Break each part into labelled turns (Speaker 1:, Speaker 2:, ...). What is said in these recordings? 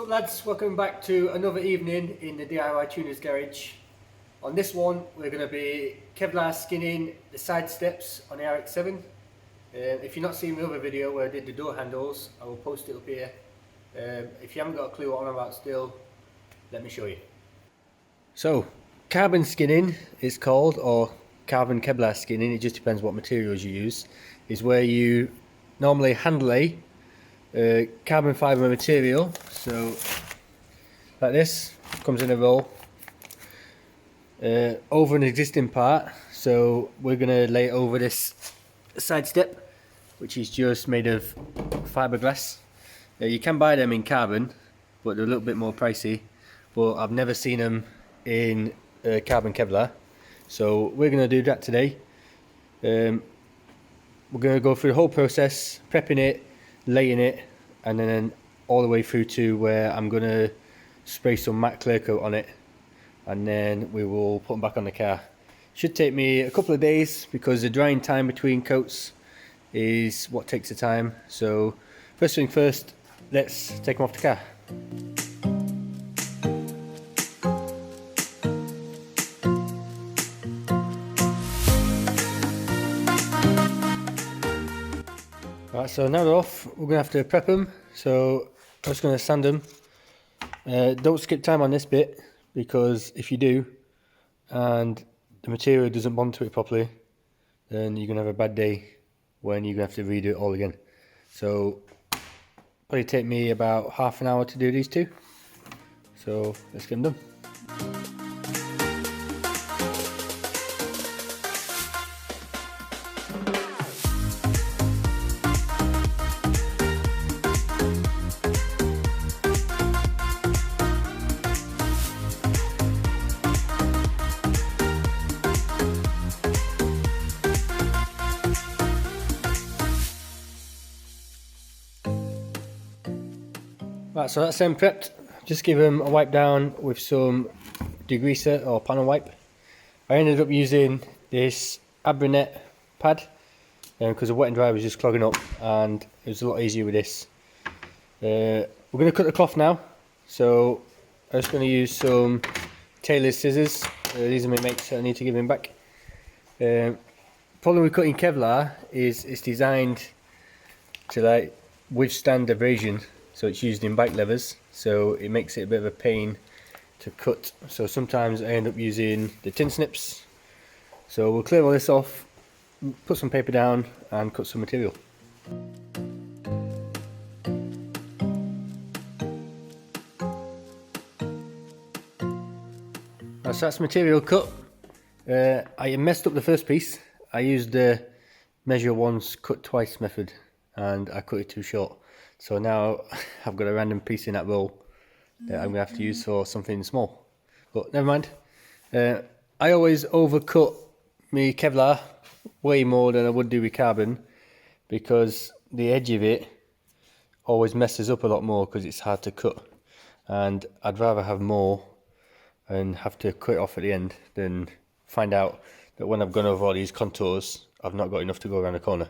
Speaker 1: What's up lads, welcome back to another evening in the DIY Tuner's Garage. On this one we're going to be Kevlar skinning the side steps on the RX7. If you've not seen the other video where I did the door handles, I will post it up here. If you haven't got a clue what I'm about still, let me show you. So, carbon skinning is called, or carbon Kevlar skinning, it just depends what materials you use, is where you normally hand lay carbon fibre material, so like this, comes in a roll over an existing part. So we're going to lay it over this side step, which is just made of fibreglass. You can buy them in carbon, but they're a little bit more pricey, but I've never seen them in carbon Kevlar, so we're going to do that today. We're going to go through the whole process, prepping it, laying it, and then all the way through to where I'm going to spray some matte clear coat on it, and then we will put them back on the car. Should take me a couple of days because the drying time between coats is what takes the time. So first thing first, let's take them off the car. Right, so now they're off, we're going to have to prep them. So I'm just going to sand them. Don't skip time on this bit, because if you do and the material doesn't bond to it properly, then you're going to have a bad day when you're going to have to redo it all again. So probably take me about half an hour to do these two. So let's get them done. Right, so that's them prepped. Just give them a wipe down with some degreaser or panel wipe. I ended up using this Abrinet pad because the wet and dry was just clogging up, and it was a lot easier with this. We're going to cut the cloth now, so I'm just going to use some tailor's scissors. These are my mates, so I need to give them back. Problem with cutting Kevlar is it's designed to like withstand abrasion. So it's used in bike levers, so it makes it a bit of a pain to cut. So sometimes I end up using the tin snips. So we'll clear all this off, put some paper down and cut some material. Right, so that's material cut. I messed up the first piece. I used the measure once, cut twice method, and I cut it too short. So now I've got a random piece in that roll that I'm going to have to use for something small. But never mind. I always overcut my Kevlar way more than I would do with carbon, because the edge of it always messes up a lot more because it's hard to cut. And I'd rather have more and have to cut it off at the end than find out that when I've gone over all these contours, I've not got enough to go around the corner.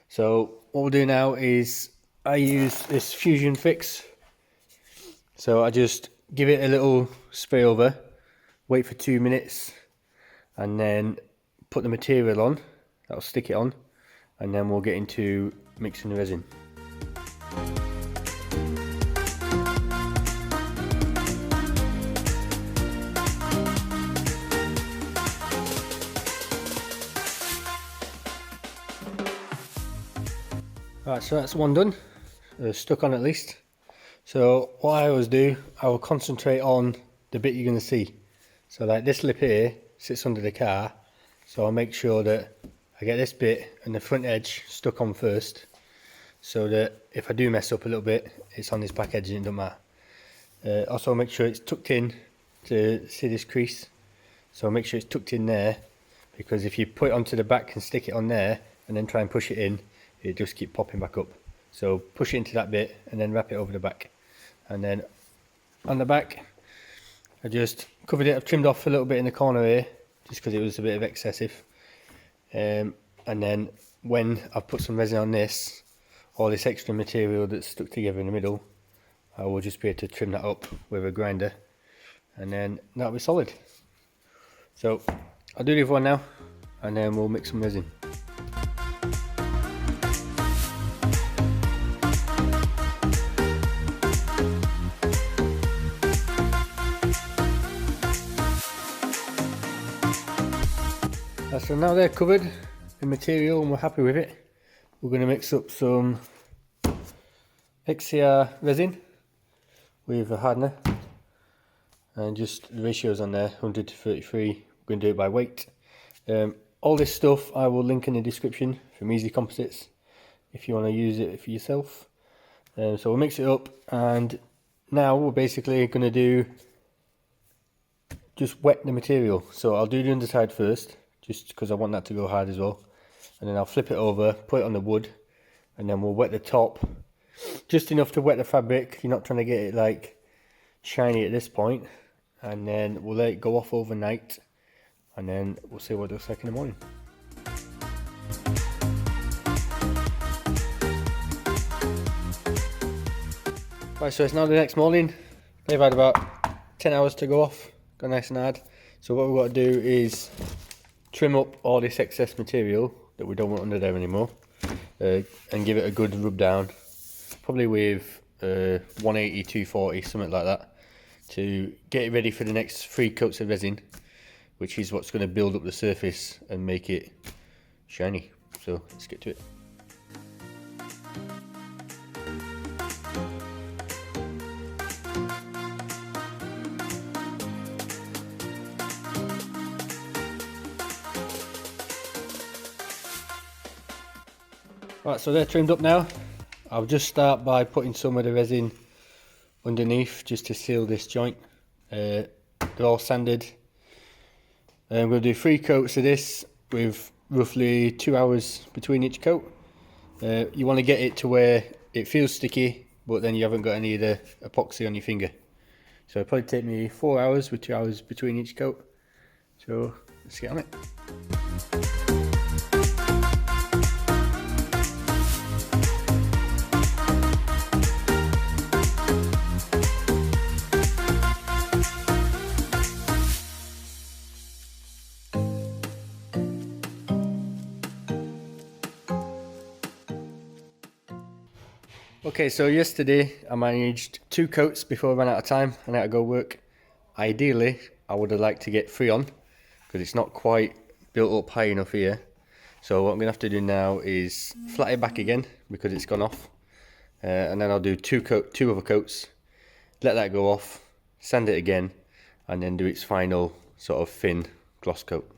Speaker 1: So what we'll do now is I use this Fusion Fix. So I just give it a little spray over, wait for 2 minutes, and then put the material on. That'll stick it on, and then we'll get into mixing the resin. Right, so that's one done. Stuck on at least. So what I always do, I will concentrate on the bit you're going to see. So like this lip here sits under the car, so I'll make sure that I get this bit and the front edge stuck on first, so that if I do mess up a little bit, it's on this back edge and it doesn't matter. Also make sure it's tucked in to see this crease, so make sure it's tucked in there, because if you put it onto the back and stick it on there and then try and push it in, it just keep popping back up. So push it into that bit and then wrap it over the back. And then on the back, I just covered it. I've trimmed off a little bit in the corner here, just because it was a bit of excessive. And then when I've put some resin on this, all this extra material that's stuck together in the middle, I will just be able to trim that up with a grinder, and then that'll be solid. So I'll do the other one now, and then we'll mix some resin. So now they're covered in material and we're happy with it, we're going to mix up some XCR resin with a hardener, and just the ratios on there, 100 to 33. We're going to do it by weight. All this stuff I will link in the description from Easy Composites if you want to use it for yourself. So we'll mix it up, and now we're basically going to do just wet the material. So I'll do the underside first, just because I want that to go hard as well, and then I'll flip it over, put it on the wood, and then we'll wet the top just enough to wet the fabric. You're not trying to get it like shiny at this point, and then we'll let it go off overnight, and then we'll see what it looks like in the morning. Right, so it's now the next morning. They've had about 10 hours to go off, got nice and hard. So what we've got to do is trim up all this excess material that we don't want under there anymore, and give it a good rub down, probably with 180, 240, something like that, to get it ready for the next 3 coats of resin, which is what's going to build up the surface and make it shiny. So let's get to it. Right, so they're trimmed up now. I'll just start by putting some of the resin underneath just to seal this joint. They're all sanded. I'm going to do 3 coats of this with roughly 2 hours between each coat. You want to get it to where it feels sticky, but then you haven't got any of the epoxy on your finger. So it'll probably take me 4 hours with 2 hours between each coat. So let's get on it. Okay, so yesterday I managed 2 coats before I ran out of time and I had to go work. Ideally, I would have liked to get 3 on, because it's not quite built up high enough here. So what I'm going to have to do now is flat it back again, because it's gone off. And then I'll do 2 other coats, let that go off, sand it again, and then do its final sort of thin gloss coat.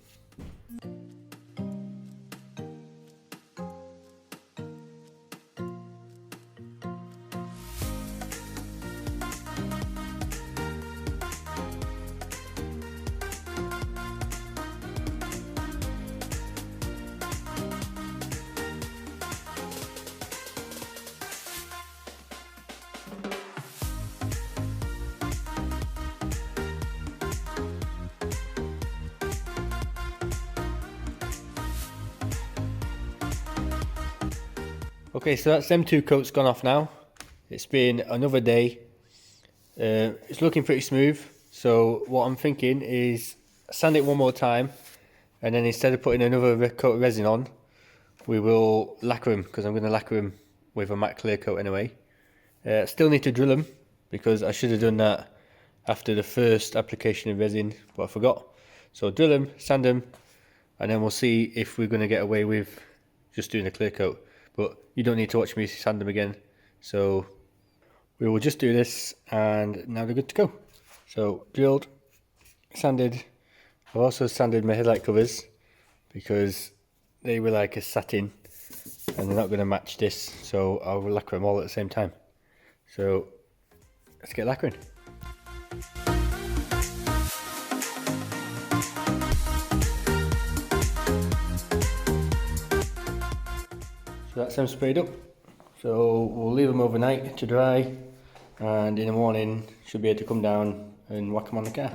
Speaker 1: Okay, so that's them 2 coats gone off now. It's been another day. It's looking pretty smooth. So what I'm thinking is sand it one more time, and then instead of putting another coat of resin on, we will lacquer them, because I'm going to lacquer them with a matte clear coat anyway. Still need to drill them, because I should have done that after the first application of resin, but I forgot. So drill them, sand them, and then we'll see if we're going to get away with just doing a clear coat. But you don't need to watch me sand them again. So we will just do this, and now they're good to go. So drilled, sanded. I've also sanded my headlight covers, because they were like a satin and they're not going to match this, so I'll lacquer them all at the same time. So let's get lacquering. So that's them sprayed up. So we'll leave them overnight to dry, and in the morning should be able to come down and whack them on the car.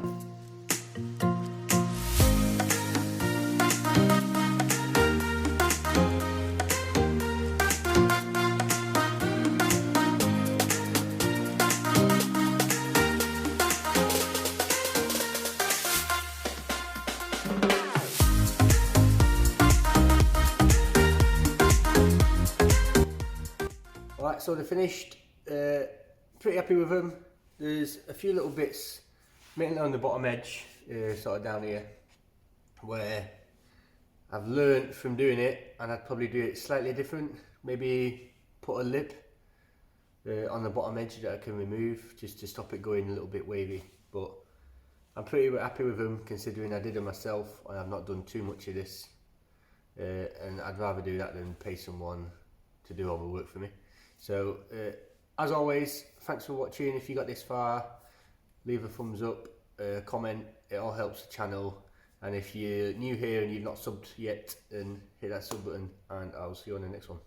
Speaker 1: Right, so they're finished. Pretty happy with them. There's a few little bits, mainly on the bottom edge, sort of down here, where I've learned from doing it, and I'd probably do it slightly different. Maybe put a lip on the bottom edge that I can remove, just to stop it going a little bit wavy. But I'm pretty happy with them, considering I did them myself and I've not done too much of this. And I'd rather do that than pay someone to do all the work for me. So as always, thanks for watching. If you got this far, leave a thumbs up, comment, it all helps the channel. And if you're new here and you've not subbed yet, then hit that sub button, and I'll see you on the next one.